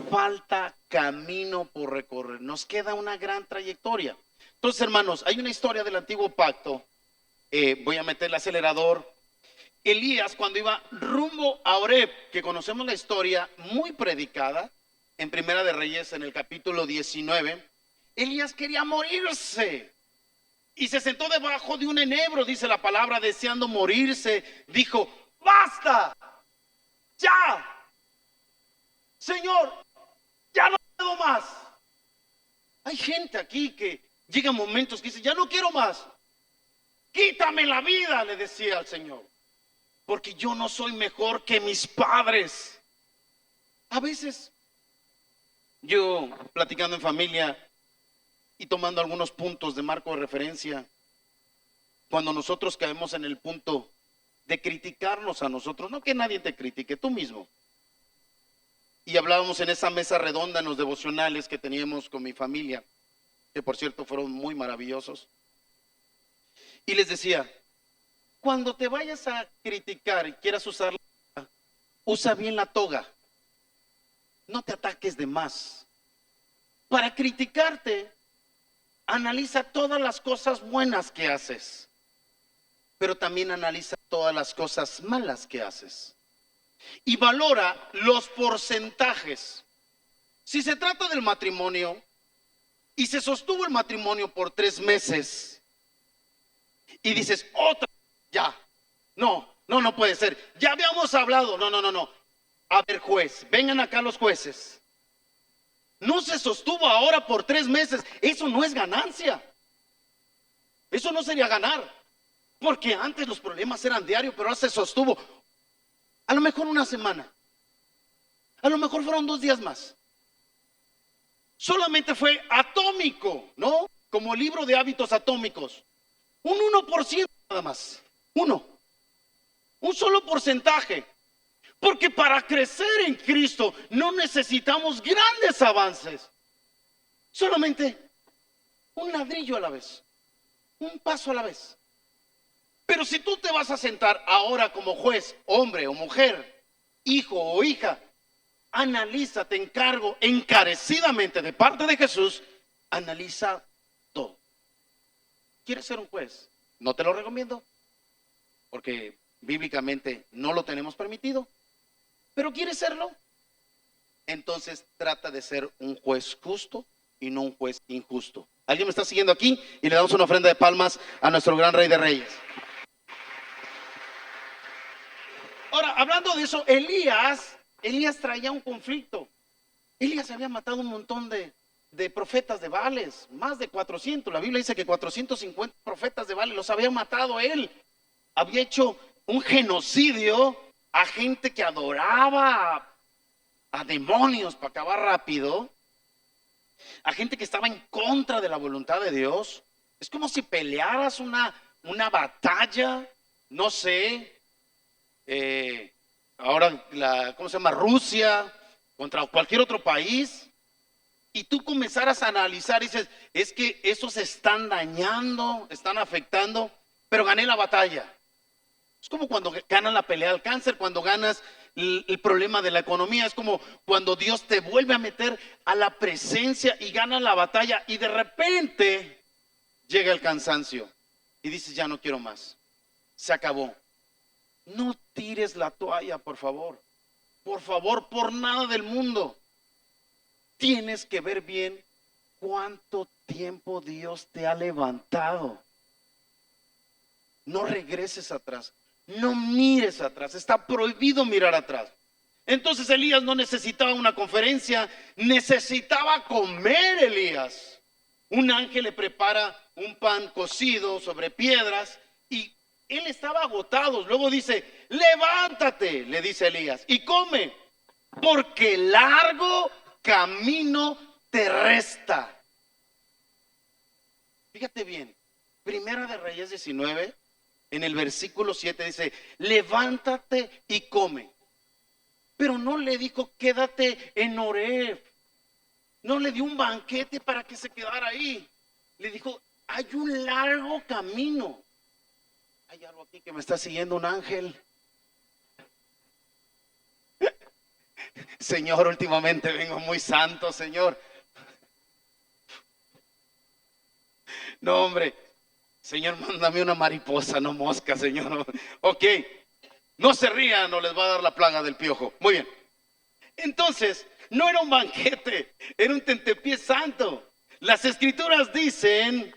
falta camino por recorrer. Nos queda una gran trayectoria. Entonces, hermanos, hay una historia del antiguo pacto. Voy a meter el acelerador. Elías, cuando iba rumbo a Oreb, que conocemos la historia muy predicada en Primera de Reyes, en el capítulo 19, Elías quería morirse y se sentó debajo de un enebro, dice la palabra, deseando morirse. Dijo, basta, ya, Señor, ya no puedo más. Hay gente aquí que llega momentos que dice, ya no quiero más, quítame la vida, le decía al Señor, porque yo no soy mejor que mis padres. A veces yo, platicando en familia y tomando algunos puntos de marco de referencia, cuando nosotros caemos en el punto de criticarnos a nosotros, no que nadie te critique, tú mismo. Y hablábamos en esa mesa redonda en los devocionales que teníamos con mi familia, que por cierto fueron muy maravillosos. Y les decía, cuando te vayas a criticar y quieras usar, usa bien la toga, no te ataques de más. Para criticarte, analiza todas las cosas buenas que haces, pero también analiza todas las cosas malas que haces. Y valora los porcentajes. Si se trata del matrimonio y se sostuvo el matrimonio por 3 meses y dices, otra, ya, no puede ser, ya habíamos hablado, no. A ver, juez, vengan acá los jueces. No se sostuvo ahora por 3 meses, eso no es ganancia. Eso no sería ganar, porque antes los problemas eran diarios, pero ahora se sostuvo. A lo mejor una semana, a lo mejor fueron 2 días más. Solamente fue atómico, ¿no? Como libro de hábitos atómicos. Un 1% nada más. Un solo porcentaje. Porque para crecer en Cristo no necesitamos grandes avances. Solamente un ladrillo a la vez. Un paso a la vez. Pero si tú te vas a sentar ahora como juez, hombre o mujer, hijo o hija, analiza, te encargo encarecidamente de parte de Jesús, analiza todo. ¿Quieres ser un juez? No te lo recomiendo, porque bíblicamente no lo tenemos permitido. ¿Pero quieres serlo? Entonces trata de ser un juez justo y no un juez injusto. ¿Alguien me está siguiendo aquí? Y le damos una ofrenda de palmas a nuestro gran Rey de Reyes. Ahora, hablando de eso, Elías traía un conflicto. Elías había matado un montón de profetas de Baales, más de 400. La Biblia dice que 450 profetas de Baales los había matado él. Había hecho un genocidio a gente que adoraba a demonios para acabar rápido, a gente que estaba en contra de la voluntad de Dios. Es como si pelearas una batalla, no sé, ahora ¿cómo se llama? Rusia contra cualquier otro país, y tú comenzaras a analizar y dices, es que esos están dañando, están afectando, pero gané la batalla. Es como cuando ganas la pelea al cáncer, cuando ganas el problema de la economía. Es como cuando Dios te vuelve a meter a la presencia y ganas la batalla, y de repente llega el cansancio y dices, ya no quiero más, se acabó. No tires la toalla, por favor, por nada del mundo. Tienes que ver bien cuánto tiempo Dios te ha levantado. No regreses atrás. No mires atrás, está prohibido mirar atrás. Entonces Elías no necesitaba una conferencia, necesitaba comer Elías. Un ángel le prepara un pan cocido sobre piedras y él estaba agotado. Luego dice, levántate, le dice Elías, y come, porque largo camino te resta. Fíjate bien, Primera de Reyes 19. En el versículo 7 dice, levántate y come. Pero no le dijo, quédate en Horeb. No le dio un banquete para que se quedara ahí. Le dijo, hay un largo camino. Hay algo aquí que me está siguiendo, un ángel. Señor, últimamente vengo muy santo, Señor. No, hombre. Señor, mándame una mariposa, no mosca, Señor. Ok, no se rían o les va a dar la plaga del piojo. Muy bien. Entonces, no era un banquete, era un tentepié santo. Las escrituras dicen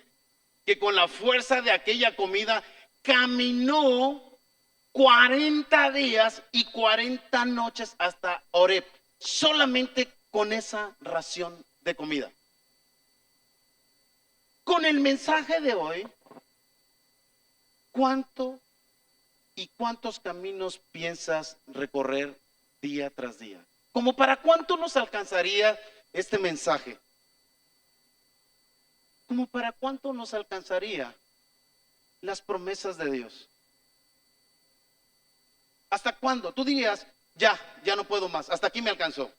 que con la fuerza de aquella comida caminó 40 días y 40 noches hasta Horeb, solamente con esa ración de comida. Con el mensaje de hoy, ¿cuánto y cuántos caminos piensas recorrer día tras día? ¿Como para cuánto nos alcanzaría este mensaje? ¿Como para cuánto nos alcanzaría las promesas de Dios? ¿Hasta cuándo? Tú dirías, ya no puedo más, hasta aquí me alcanzó.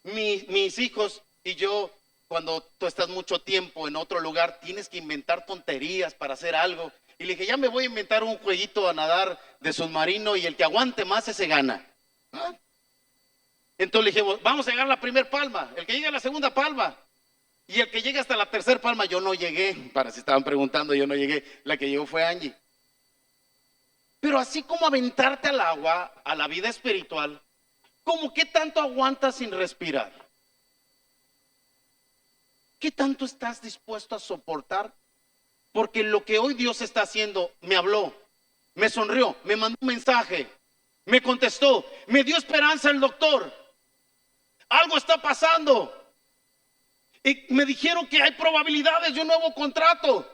Mis hijos y yo, cuando tú estás mucho tiempo en otro lugar, tienes que inventar tonterías para hacer algo. Y le dije, ya me voy a inventar un jueguito a nadar de submarino y el que aguante más ese gana. ¿Ah? Entonces le dijimos, vamos a llegar a la primera palma, el que llegue a la segunda palma. Y el que llegue hasta la tercera palma, yo no llegué. Para si estaban preguntando, yo no llegué. La que llegó fue Angie. Pero así como aventarte al agua, a la vida espiritual, ¿cómo qué tanto aguantas sin respirar? ¿Qué tanto estás dispuesto a soportar? Porque lo que hoy Dios está haciendo, me habló, me sonrió, me mandó un mensaje, me contestó, me dio esperanza el doctor. Algo está pasando. Y me dijeron que hay probabilidades de un nuevo contrato.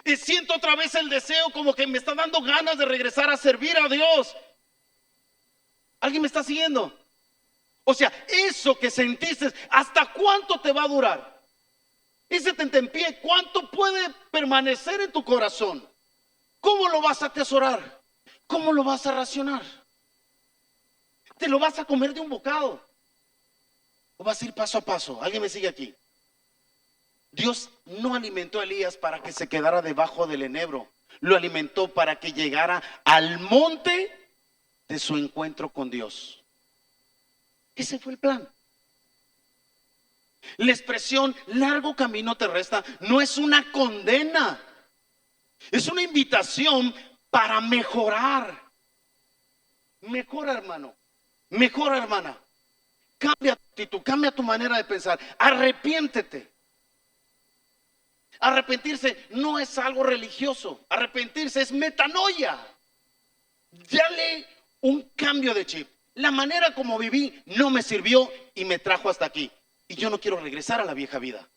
Y siento otra vez el deseo, como que me está dando ganas de regresar a servir a Dios. ¿Alguien me está siguiendo? O sea, eso que sentiste, ¿hasta cuánto te va a durar? Ese tentempié, ¿cuánto puede permanecer en tu corazón? ¿Cómo lo vas a atesorar? ¿Cómo lo vas a racionar? ¿Te lo vas a comer de un bocado? ¿O vas a ir paso a paso? ¿Alguien me sigue aquí? Dios no alimentó a Elías para que se quedara debajo del enebro. Lo alimentó para que llegara al monte de su encuentro con Dios. Ese fue el plan. La expresión largo camino te resta no es una condena, es una invitación para mejorar. Mejora, hermano, mejora, hermana. Cambia tu actitud, cambia tu manera de pensar. Arrepiéntete. Arrepentirse no es algo religioso. Arrepentirse es metanoia. Dale un cambio de chip. La manera como viví no me sirvió y me trajo hasta aquí. Y yo no quiero regresar a la vieja vida.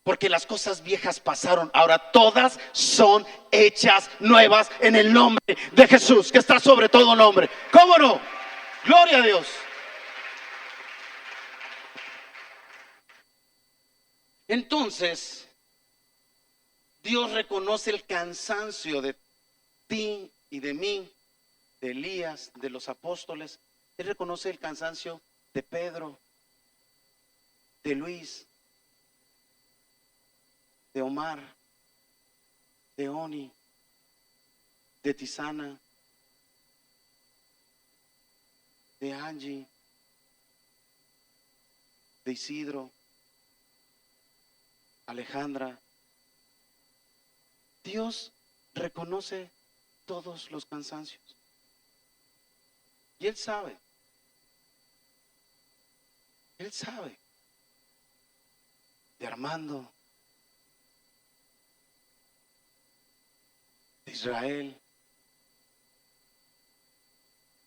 Porque las cosas viejas pasaron. Ahora todas son hechas nuevas en el nombre de Jesús, que está sobre todo nombre. ¿Cómo no? Gloria a Dios. Entonces, Dios reconoce el cansancio de ti y de mí, de Elías, de los apóstoles. Él reconoce el cansancio de Pedro, de Luis, de Omar, de Oni, de Tisana, de Angie, de Isidro, Alejandra. Dios reconoce todos los cansancios. Y Él sabe. Él sabe. De Armando, de Israel.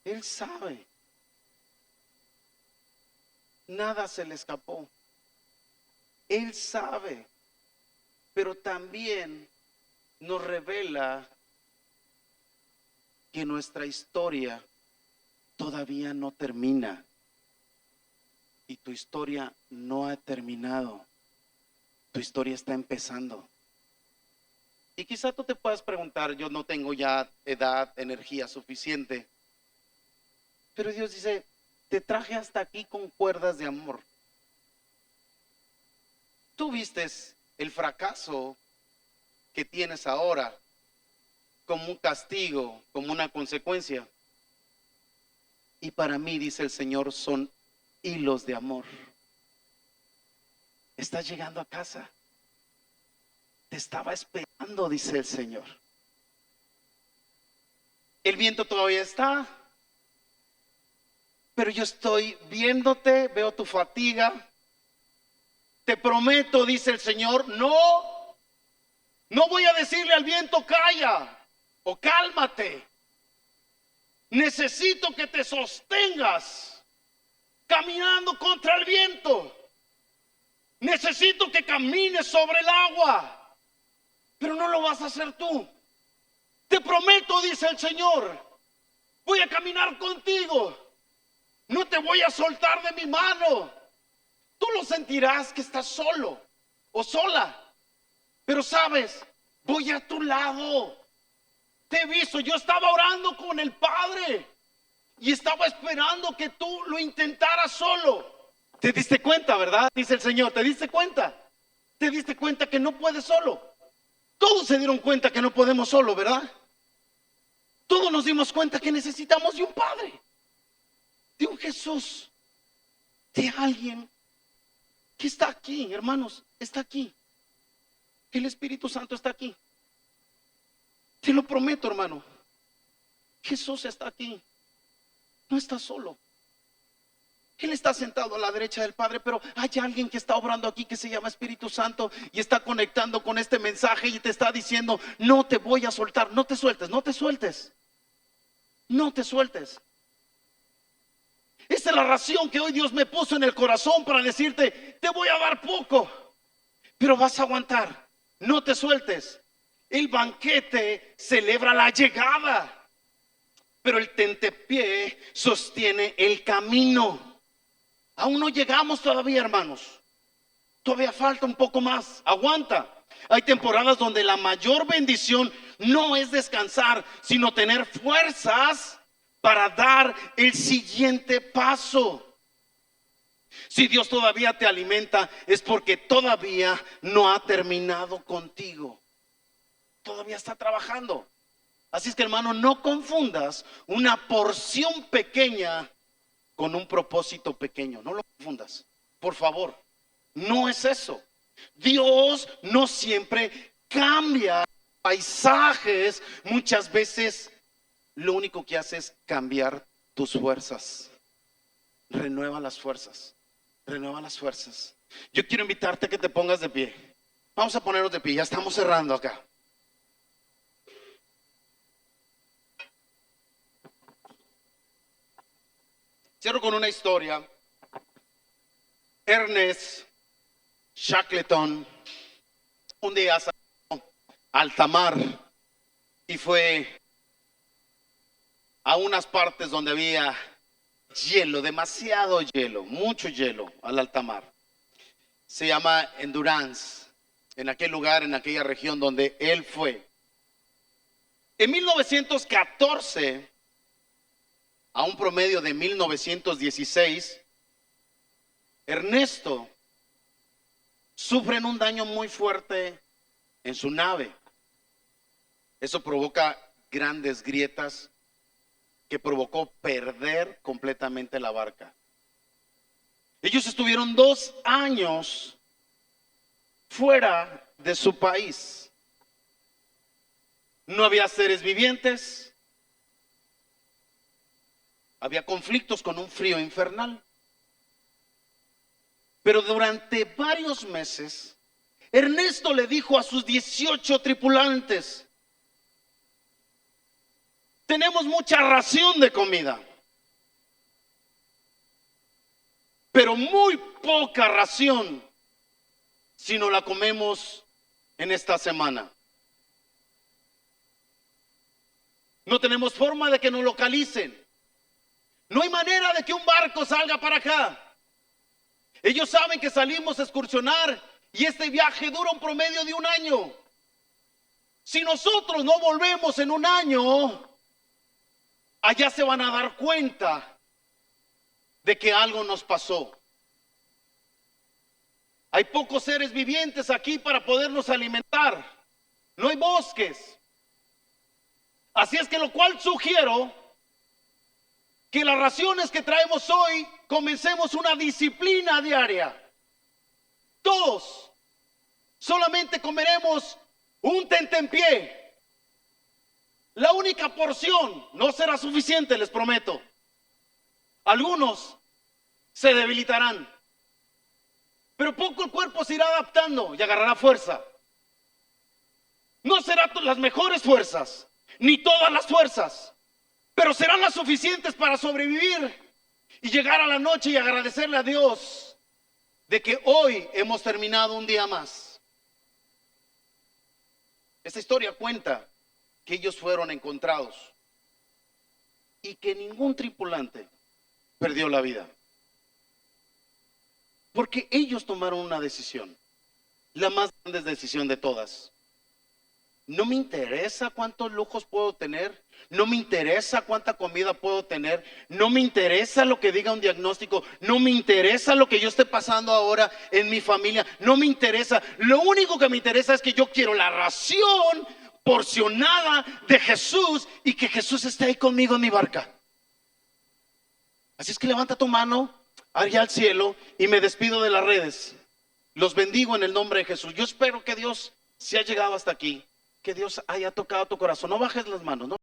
Él sabe. Nada se le escapó. Él sabe. Pero también nos revela que nuestra historia todavía no termina. Y tu historia no ha terminado. Tu historia está empezando. Y quizá tú te puedas preguntar, yo no tengo ya edad, energía suficiente. Pero Dios dice, te traje hasta aquí con cuerdas de amor. Tú vistes el fracaso que tienes ahora como un castigo, como una consecuencia. Y para mí, dice el Señor, son hilos de amor. Estás llegando a casa. Te estaba esperando, dice el Señor. El viento todavía está, pero yo estoy viéndote, veo tu fatiga. Te prometo, dice el Señor, no voy a decirle al viento calla o cálmate. Necesito que te sostengas caminando contra el viento. Necesito que camines sobre el agua, pero no lo vas a hacer tú. Te prometo, dice el Señor, voy a caminar contigo. No te voy a soltar de mi mano. Tú lo sentirás que estás solo o sola, pero sabes, voy a tu lado. te he visto, yo estaba orando con el Padre y estaba esperando que tú lo intentaras solo. ¿Te diste cuenta, verdad? Dice el Señor, ¿te diste cuenta? ¿Te diste cuenta que no puedes solo? Todos se dieron cuenta que no podemos solo, ¿verdad? Todos nos dimos cuenta que necesitamos de un Padre, de un Jesús, de alguien que está aquí, hermanos, está aquí. El Espíritu Santo está aquí. Te lo prometo, hermano. Jesús está aquí. No está solo. Él está sentado a la derecha del Padre, pero hay alguien que está obrando aquí que se llama Espíritu Santo y está conectando con este mensaje y te está diciendo: no te voy a soltar, no te sueltes, no te sueltes, no te sueltes. Esta es la razón que hoy Dios me puso en el corazón para decirte: te voy a dar poco, pero vas a aguantar, no te sueltes. El banquete celebra la llegada, pero el tentepié sostiene el camino. Aún no llegamos todavía, hermanos. Todavía falta un poco más. Aguanta. Hay temporadas donde la mayor bendición no es descansar, sino tener fuerzas para dar el siguiente paso. Si Dios todavía te alimenta, es porque todavía no ha terminado contigo. Todavía está trabajando. Así es que, hermano, no confundas una porción pequeña con un propósito pequeño. No lo confundas, por favor. No es eso. Dios no siempre cambia paisajes. Muchas veces lo único que hace es cambiar tus fuerzas. Renueva las fuerzas. Renueva las fuerzas. Yo quiero invitarte a que te pongas de pie. Vamos a ponernos de pie. Ya estamos cerrando acá. Cierro con una historia. Ernest Shackleton un día salió a alta mar y fue a unas partes donde había hielo, demasiado hielo, mucho hielo al alta mar. Se llama Endurance, en aquel lugar, en aquella región donde él fue. En 1914, a un promedio de 1916, Ernesto sufre un daño muy fuerte en su nave. Eso provoca grandes grietas que provocó perder completamente la barca. Ellos estuvieron 2 años fuera de su país. No había seres vivientes. Había conflictos con un frío infernal. Pero durante varios meses, Ernesto le dijo a sus 18 tripulantes: tenemos mucha ración de comida, pero muy poca ración si no la comemos en esta semana. No tenemos forma de que nos localicen. No hay manera de que un barco salga para acá. Ellos saben que salimos a excursionar y este viaje dura un promedio de 1 año. Si nosotros no volvemos en 1 año, allá se van a dar cuenta de que algo nos pasó. Hay pocos seres vivientes aquí para podernos alimentar. No hay bosques. Así es que lo cual sugiero que las raciones que traemos hoy comencemos una disciplina diaria. Todos solamente comeremos un tentempié. La única porción no será suficiente, les prometo. Algunos se debilitarán, pero poco el cuerpo se irá adaptando y agarrará fuerza. No serán las mejores fuerzas, ni todas las fuerzas, pero serán las suficientes para sobrevivir y llegar a la noche y agradecerle a Dios de que hoy hemos terminado un día más. Esta historia cuenta que ellos fueron encontrados y que ningún tripulante perdió la vida, porque ellos tomaron una decisión, la más grande decisión de todas. No me interesa cuántos lujos puedo tener. No me interesa cuánta comida puedo tener. No me interesa lo que diga un diagnóstico. No me interesa lo que yo esté pasando ahora en mi familia. No me interesa. Lo único que me interesa es que yo quiero la ración porcionada de Jesús y que Jesús esté ahí conmigo en mi barca. Así es que levanta tu mano allá al cielo y me despido de las redes. Los bendigo en el nombre de Jesús. Yo espero que Dios, si ha llegado hasta aquí, que Dios haya tocado tu corazón. No bajes las manos, ¿no?